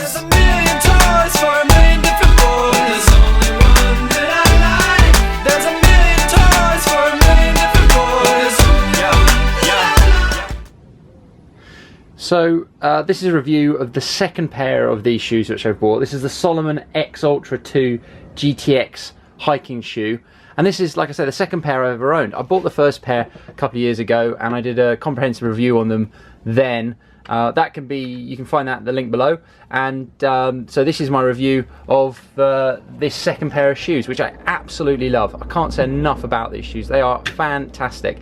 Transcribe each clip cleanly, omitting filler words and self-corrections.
There's a million toys for a million different boys. There's only one that I like. There's a million toys for a million different boys. There's only one that I like. So this is a review of the second pair of these shoes which I've bought. This is the Salomon X Ultra 2 GTX Hiking Shoe. And this is, like I said, the second pair I've ever owned. I bought the first pair a couple of years ago and I did a comprehensive review on them then. That can be, you can find that in the link below. And so this is my review of this second pair of shoes, which I absolutely love. I can't say enough about these shoes. They are fantastic.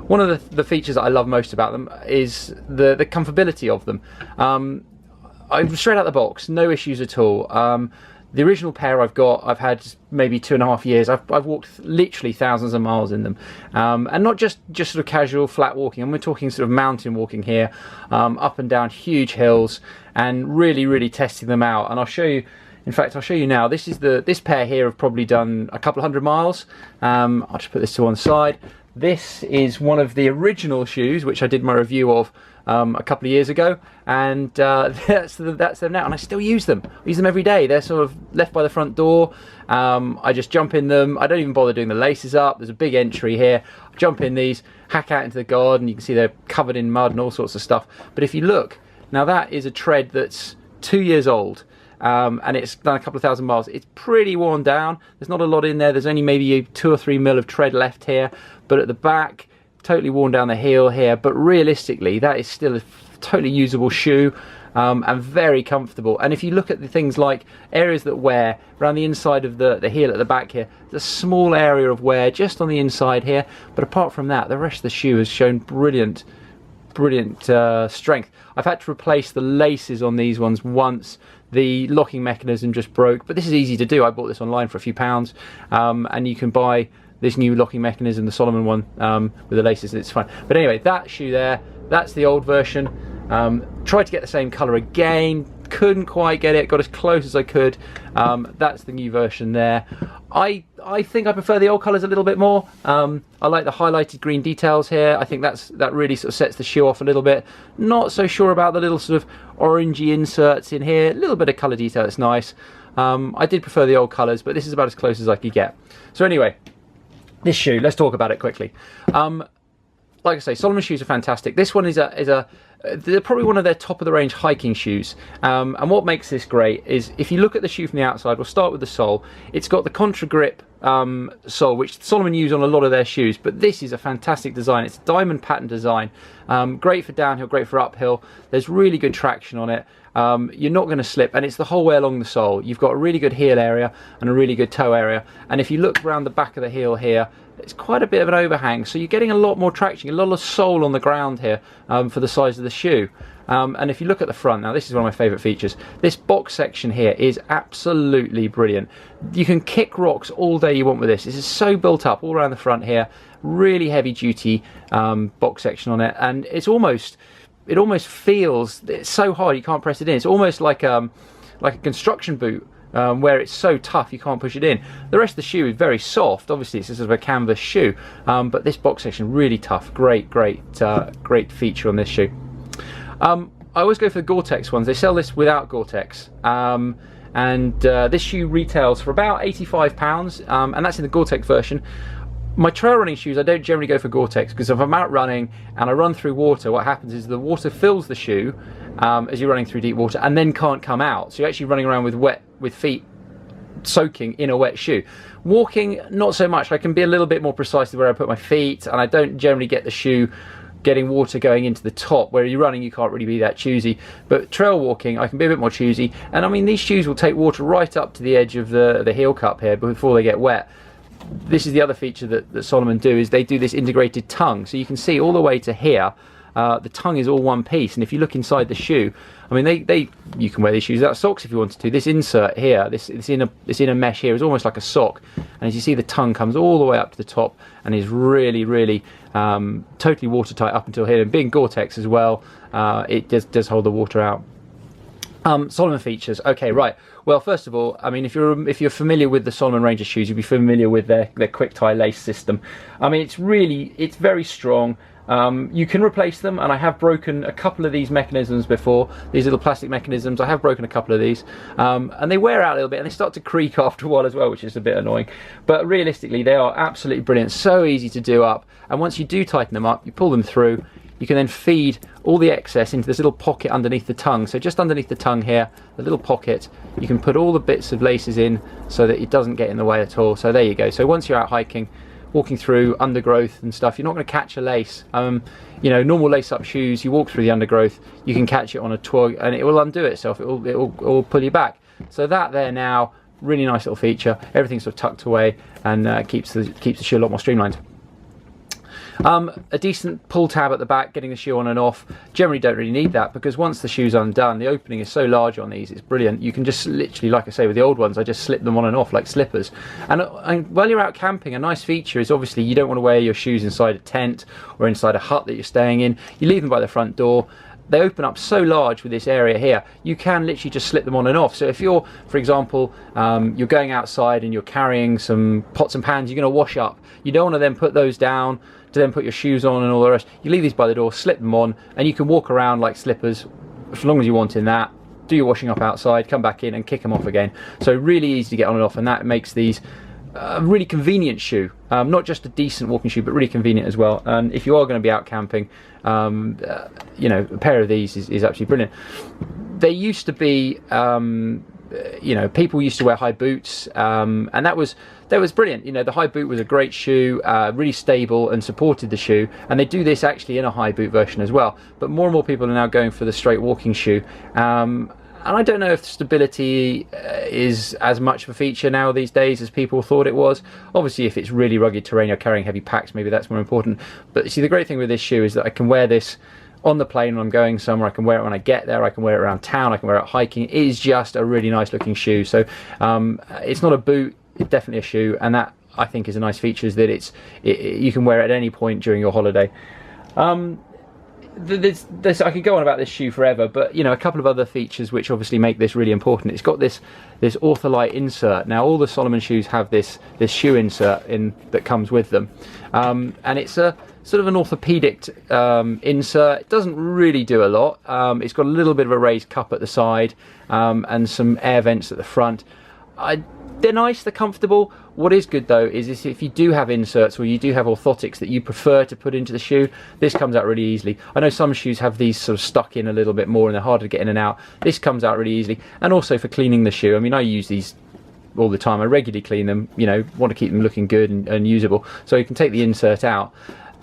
One of the features that I love most about them is the comfortability of them. I'm straight out the box, no issues at all. The original pair I've got, I've had maybe 2.5 years. I've walked literally thousands of miles in them, and not just sort of casual flat walking. And we're talking sort of mountain walking here, up and down huge hills, and really testing them out. And I'll show you. In fact, I'll show you now. This pair here have probably done a couple of 100 miles. I'll just put this to one side. This is one of the original shoes which I did my review of a couple of years ago, and that's them now, and I still use them. I use them every day. They're sort of left by the front door. I just jump in them. I don't even bother doing the laces up. There's a big entry here. I jump in these, hack out into the garden. You can see they're covered in mud and all sorts of stuff. But if you look, now that is a tread that's 2 years old. And it's done a couple of thousand miles. It's pretty worn down. There's not a lot in there. There's only maybe 2 or 3 mil of tread left here, but at the back, totally worn down the heel here. But realistically, that is still a totally usable shoe, and very comfortable. And if you look at the things like areas that wear around the inside of the heel at the back here, there's a small area of wear just on the inside here, but apart from that, the rest of the shoe has shown brilliant strength. I've had to replace the laces on these ones once. The locking mechanism just broke, but this is easy to do. I bought this online for a few pounds, and you can buy this new locking mechanism, the Salomon one, with the laces, and it's fine. But anyway, that shoe there, that's the old version. Tried to get the same colour again, couldn't quite get it, got as close as I could. That's the new version there. I think I prefer the old colours a little bit more. I like the highlighted green details here. I think that really sort of sets the shoe off a little bit. Not so sure about the little sort of orangey inserts in here. A little bit of colour detail, it's nice. I did prefer the old colours, but this is about as close as I could get. So anyway, this shoe, let's talk about it quickly. Like I say, Salomon shoes are fantastic. This one is they're probably one of their top of the range hiking shoes, and what makes this great is if you look at the shoe from the outside, we'll start with the sole. It's got the contra grip sole, which Salomon use on a lot of their shoes, but this is a fantastic design. It's a diamond pattern design, great for downhill, great for uphill. There's really good traction on it. You're not going to slip, and it's the whole way along the sole. You've got a really good heel area and a really good toe area, and if you look around the back of the heel here, it's quite a bit of an overhang, so you're getting a lot more traction, a lot of sole on the ground here for the size of the shoe. And if you look at the front, now this is one of my favourite features. This box section here is absolutely brilliant. You can kick rocks all day you want with this. This is so built up all around the front here. Really heavy duty box section on it, and it almost feels, it's so hard you can't press it in. It's almost like a construction boot. Where it's so tough you can't push it in. The rest of the shoe is very soft. Obviously it's sort of a canvas shoe, but this box section really tough. Great feature on this shoe. I always go for the Gore-Tex ones. They sell this without Gore-Tex, and this shoe retails for about £85, and that's in the Gore-Tex version. My trail running shoes, I don't generally go for Gore-Tex, because if I'm out running and I run through water, what happens is the water fills the shoe as you're running through deep water, and then can't come out. So you're actually running around with feet soaking in a wet shoe. Walking, not so much. I can be a little bit more precise with where I put my feet, and I don't generally get the shoe getting water going into the top. Where you're running, you can't really be that choosy. But trail walking, I can be a bit more choosy. And I mean, these shoes will take water right up to the edge of the heel cup here before they get wet. This is the other feature that Salomon do, is they do this integrated tongue. So you can see all the way to here, the tongue is all one piece, and if you look inside the shoe, I mean, you can wear these shoes without socks if you wanted to. This insert here, this inner mesh here is almost like a sock, and as you see, the tongue comes all the way up to the top and is really totally watertight up until here. And being Gore-Tex as well, it does hold the water out. Salomon features. Okay, right. Well, first of all, I mean, if you're familiar with the Salomon range of shoes, you'll be familiar with their quick tie lace system. I mean, it's very strong. You can replace them, and I have broken a couple of these mechanisms before, these little plastic mechanisms. I have broken a couple of these, and they wear out a little bit, and they start to creak after a while as well, which is a bit annoying. But realistically, they are absolutely brilliant, so easy to do up, and once you do tighten them up, you pull them through, you can then feed all the excess into this little pocket underneath the tongue. So just underneath the tongue here, the little pocket, you can put all the bits of laces in so that it doesn't get in the way at all. So there you go. So once you're out hiking, walking through undergrowth and stuff, you're not going to catch a lace. You know, normal lace-up shoes, you walk through the undergrowth, you can catch it on a twig, and it will undo itself. It will pull you back. So that there now, really nice little feature. Everything's sort of tucked away and keeps the shoe a lot more streamlined. A decent pull tab at the back, getting the shoe on and off. Generally don't really need that, because once the shoe's undone, the opening is so large on these, it's brilliant. You can just literally, like I say with the old ones, I just slip them on and off like slippers. And while you're out camping, a nice feature is obviously you don't want to wear your shoes inside a tent or inside a hut that you're staying in. You leave them by the front door. They open up so large with this area here, you can literally just slip them on and off. So if you're, for example, you're going outside and you're carrying some pots and pans you're going to wash up, you don't want to then put those down to then put your shoes on and all the rest. You leave these by the door, slip them on, and you can walk around like slippers as long as you want in that. Do your washing up outside, come back in and kick them off again. So really easy to get on and off, and that makes these a really convenient shoe. Not just a decent walking shoe, but really convenient as well. And if you are going to be out camping, you know, a pair of these is absolutely brilliant. They used to be, you know, people used to wear high boots, and that was brilliant. You know, the high boot was a great shoe, really stable and supported the shoe, and they do this actually in a high boot version as well. But more and more people are now going for the straight walking shoe, and I don't know if stability is as much of a feature now these days as people thought it was. Obviously, if it's really rugged terrain or carrying heavy packs, maybe that's more important. But see, the great thing with this shoe is that I can wear this on the plane when I'm going somewhere. I can wear it when I get there. I can wear it around town. I can wear it hiking. It is just a really nice looking shoe. So it's not a boot, it's definitely a shoe, and that I think is a nice feature, is that you can wear it at any point during your holiday. I could go on about this shoe forever, but you know, a couple of other features which obviously make this really important. It's got this Ortholite insert. Now all the Salomon shoes have this shoe insert that comes with them, and it's a sort of an orthopedic insert. It doesn't really do a lot. It's got a little bit of a raised cup at the side, and some air vents at the front. They're nice, they're comfortable. What is good though is if you do have inserts or you do have orthotics that you prefer to put into the shoe, this comes out really easily. I know some shoes have these sort of stuck in a little bit more and they're harder to get in and out. This comes out really easily. And also for cleaning the shoe, I mean, I use these all the time. I regularly clean them, you know, want to keep them looking good and usable. So you can take the insert out.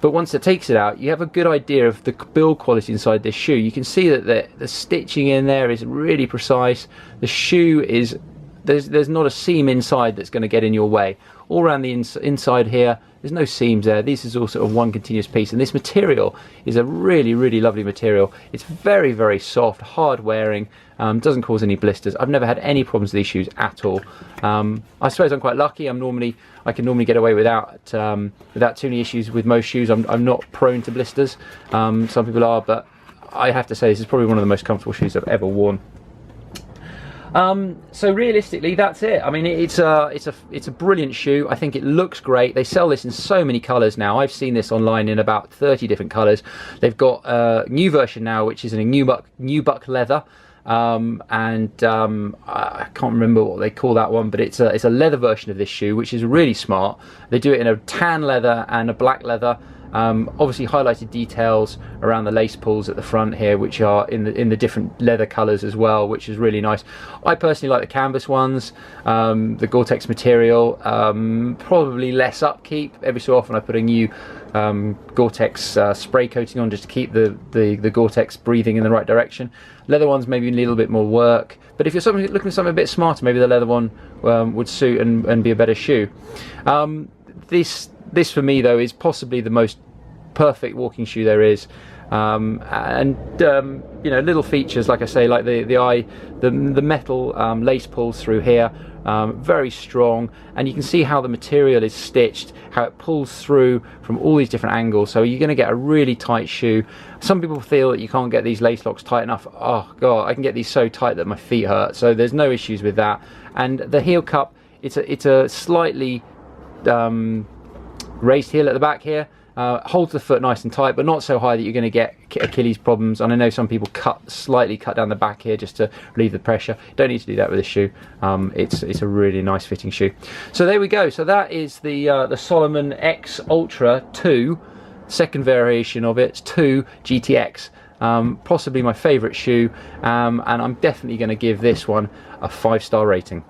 But once it takes it out, you have a good idea of the build quality inside this shoe. You can see that the stitching in there is really precise. The shoe is... There's not a seam inside that's going to get in your way. All around the inside here, there's no seams there. This is all sort of one continuous piece, and this material is a really, really lovely material. It's very, very soft, hard wearing, doesn't cause any blisters. I've never had any problems with these shoes at all. I suppose I'm quite lucky. I can normally get away without too many issues with most shoes. I'm not prone to blisters. Some people are, but I have to say this is probably one of the most comfortable shoes I've ever worn. So realistically, that's it. I mean, it's a brilliant shoe. I think it looks great. They sell this in so many colours now. I've seen this online in about 30 different colours. They've got a new version now, which is in a nubuck leather, and I can't remember what they call that one, but it's a leather version of this shoe, which is really smart. They do it in a tan leather and a black leather. Obviously highlighted details around the lace pulls at the front here, which are in the different leather colours as well, which is really nice. I personally like the canvas ones, the Gore-Tex material, probably less upkeep. Every so often I put a new Gore-Tex spray coating on just to keep the Gore-Tex breathing in the right direction. Leather ones maybe a little bit more work, but if you're looking for something a bit smarter, maybe the leather one would suit and be a better shoe. This for me though is possibly the most perfect walking shoe there is, and you know, little features like I say, like the metal lace pulls through here, very strong, and you can see how the material is stitched, how it pulls through from all these different angles, so you're going to get a really tight shoe. Some people feel that you can't get these lace locks tight enough. Oh god, I can get these so tight that my feet hurt, so there's no issues with that. And the heel cup, it's a slightly raised heel at the back here, holds the foot nice and tight, but not so high that you're going to get Achilles problems. And I know some people slightly cut down the back here just to relieve the pressure. Don't need to do that with this shoe. It's a really nice fitting shoe. So there we go. So that is the Salomon X Ultra 2, second variation of it. It's 2 GTX. Possibly my favourite shoe, and I'm definitely going to give this one a 5-star rating.